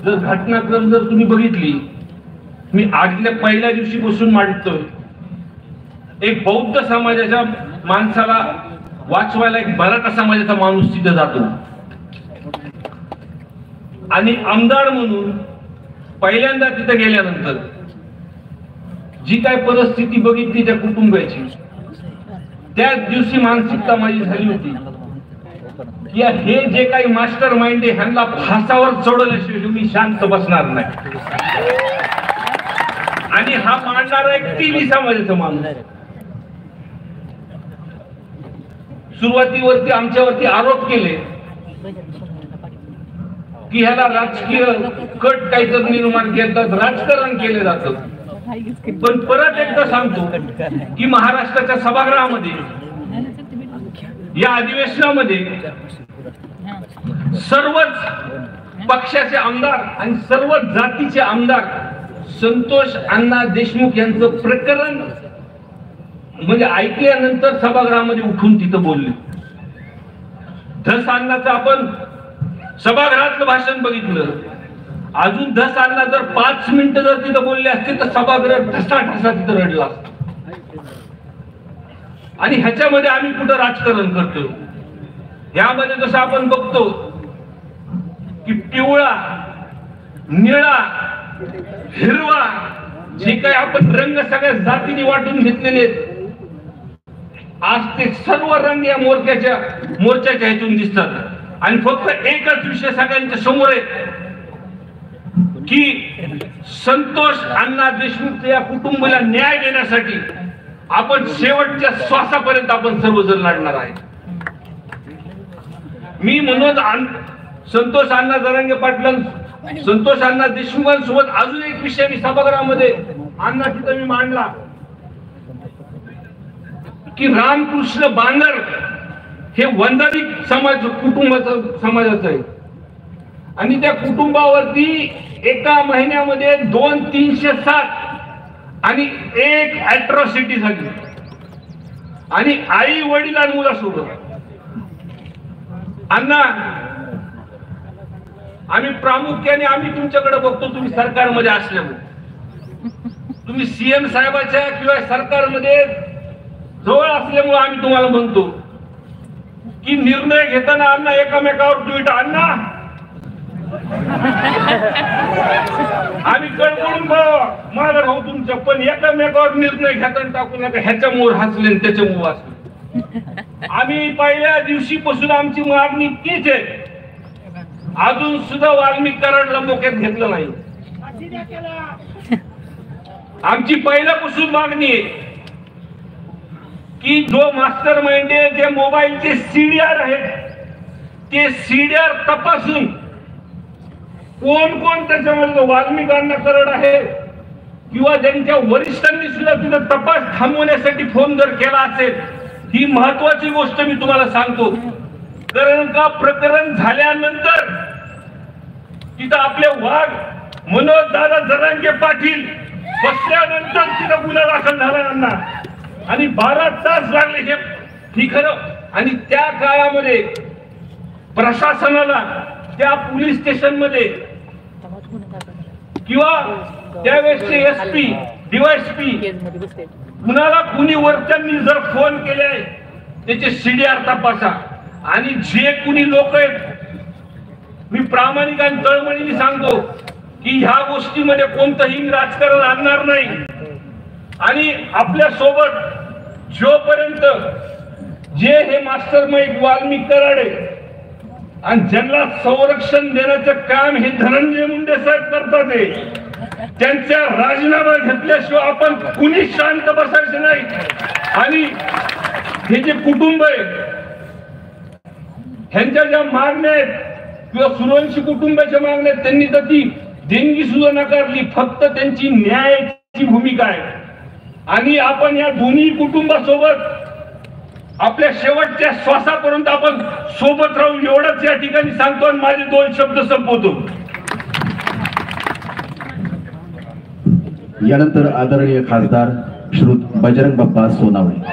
जर घटनाक्रम जर तुम्ही बघितली, मी आजल्या पहिल्या दिवशी बसून मांडतोय, एक बौद्ध समाजाच्या माणसाला वाचवायला एक मराठा समाजाचा माणूस तिथे जातो आणि आमदार म्हणून पहिल्यांदा तिथे गेल्यानंतर जी काय परिस्थिती बघितली त्या कुटुंबाची, त्याच दिवशी मानसिकता माझी झाली होती की हे जे काही मास्टर माइंड आहे ह्यांना फासावर चढवल्याशिवाय मी शांत बसणार नाही. आणि हा मांडणारा एक टीव्ही समाजाचा माणूस. सुरुवातीवरती आमच्यावरती आरोप केले की ह्याला राजकीय कट काहीतरी निर्माण करतात, राजकारण केले जातं. पण परत एकदा सांगतो की महाराष्ट्राच्या सभागृहामध्ये या अधिवेशनामध्ये सर्वच पक्षाचे आमदार आणि सर्वच जातीचे आमदार संतोष अण्णा देशमुख यांचं प्रकरण म्हणजे ऐकल्यानंतर सभागृहामध्ये उठून तिथं बोलले. धस अण्णाचं आपण सभागृहातलं भाषण बघितलं, अजून धस अण्णा जर 5 मिनिटं जर तिथं बोलले असते तर सभागृह ठसा तिथं रडला असतं. आणि ह्याच्यामध्ये आम्ही कुठं राजकारण करतो, यामध्ये जसं आपण बघतो की पिवळा, निळा, हिरवा जे काही आपण रंग सगळ्या जातीने वाटून घेतलेले, आज ते सर्व रंग या मोर्चाच्या ह्यातून दिसतात. आणि फक्त एकच विषय सगळ्यांच्या समोर आहे की संतोष अण्णा देशमुख या कुटुंबाला न्याय देण्यासाठी आपण शेवटच्या श्वासापर्यंत आपण सर्वजण लढणार आहे. मी म्हणून संतोष अण्णा जरांगे पाटील, संतोष अण्णा देशमुखांसोबत अजून एक विषय मी सभागृहामध्ये अण्णा तिथं मी मांडला की रामकृष्ण बांगर हे वंदारी समाज समाजाचं आहे आणि त्या कुटुंबावरती एका महिन्यामध्ये 2,307 आणि 1 अॅट्रॉसिटी झाली आणि आई वडील आणि मुलासोबत. अण्णा, आम्ही प्रामुख्याने आम्ही तुमच्याकडे बघतो, तुम्ही सरकारमध्ये असल्यामुळे, तुम्ही सीएम साहेबाच्या किंवा सरकारमध्ये जवळ असल्यामुळे आम्ही तुम्हाला म्हणतो की निर्णय घेताना अण्णा एकामेकावर ट्विट, अण्णा आम्ही कळकळून माझा भाऊ तुमच्या, पण एकामेकावर निर्णय घेताना टाकू नका, ह्याच्यामुळे हसले त्याच्यामुळे हसले. आम्ही पहिल्या दिवशीपासून आमची मागणी तीच आहे, अजून सुद्धा वाल्मिक कराडला मोक्यात घेतलं नाही. आमची पहिल्यापासून मागणी आहे की जो मास्टर माइंड आहे, जे मोबाईलचे सीडीआर आहेत ते सीडीआर तपासून कोण कोण त्याच्यामध्ये वाल्मिक अण्णा कराड आहे किंवा ज्यांच्या वरिष्ठांनी सुद्धा तिथं तपास थांबवण्यासाठी फोन जर केला असेल, ही महत्वाची गोष्ट मी तुम्हाला सांगतो. कारण का प्रकरण झाल्यानंतर तिथं आपले वाघ मनोज दादा जरांगे पाटील बसल्यानंतर तिथं गुन्हा दाखल झाला आणि 12 तास लागले हे ठीक खरं. आणि त्या काळामध्ये प्रशासनाला त्या पोलीस स्टेशन मध्ये किंवा त्यावेळेसचे एसपी डीवायएसपी कुणाला कुणी वरच्यांनी जर फोन केले त्याचे सीडीआर तपासा. आणि जे कुणी लोक आहेत, मी प्रामाणिक आणि तळमळीने सांगतो की ह्या गोष्टीमध्ये कोणतंही राजकारण आणणार नाही. आणि आपल्या सोबत जोपर्यंत जे हे मास्टर माइंड वाल्मिक कराडे आणि ज्यांना संरक्षण देण्याचं काम हे धनंजय मुंडे साहेब करतात, त्यांचा राजीनामा घेतल्याशिवाय आपण कुणी शांत बसायचं नाही. आणि हे जे कुटुंब आहे ह्यांच्या ज्या मागण्या आहेत किंवा सूर्यवंशी कुटुंबाच्या मागण्या आहेत, त्यांनी तर ती देणगी सुद्धा नाकारली, फक्त त्यांची न्यायाची भूमिका आहे. आणि आपण या दोन्ही कुटुंबासोबत आपल्या शेवटच्या श्वासापर्यंत आपण सोबत राहू एवढंच या ठिकाणी सांगतो आणि माझे 2 शब्द संपवतो. यानंतर आदरणीय खासदार श्री बजरंग बाप्पा सोनावणे.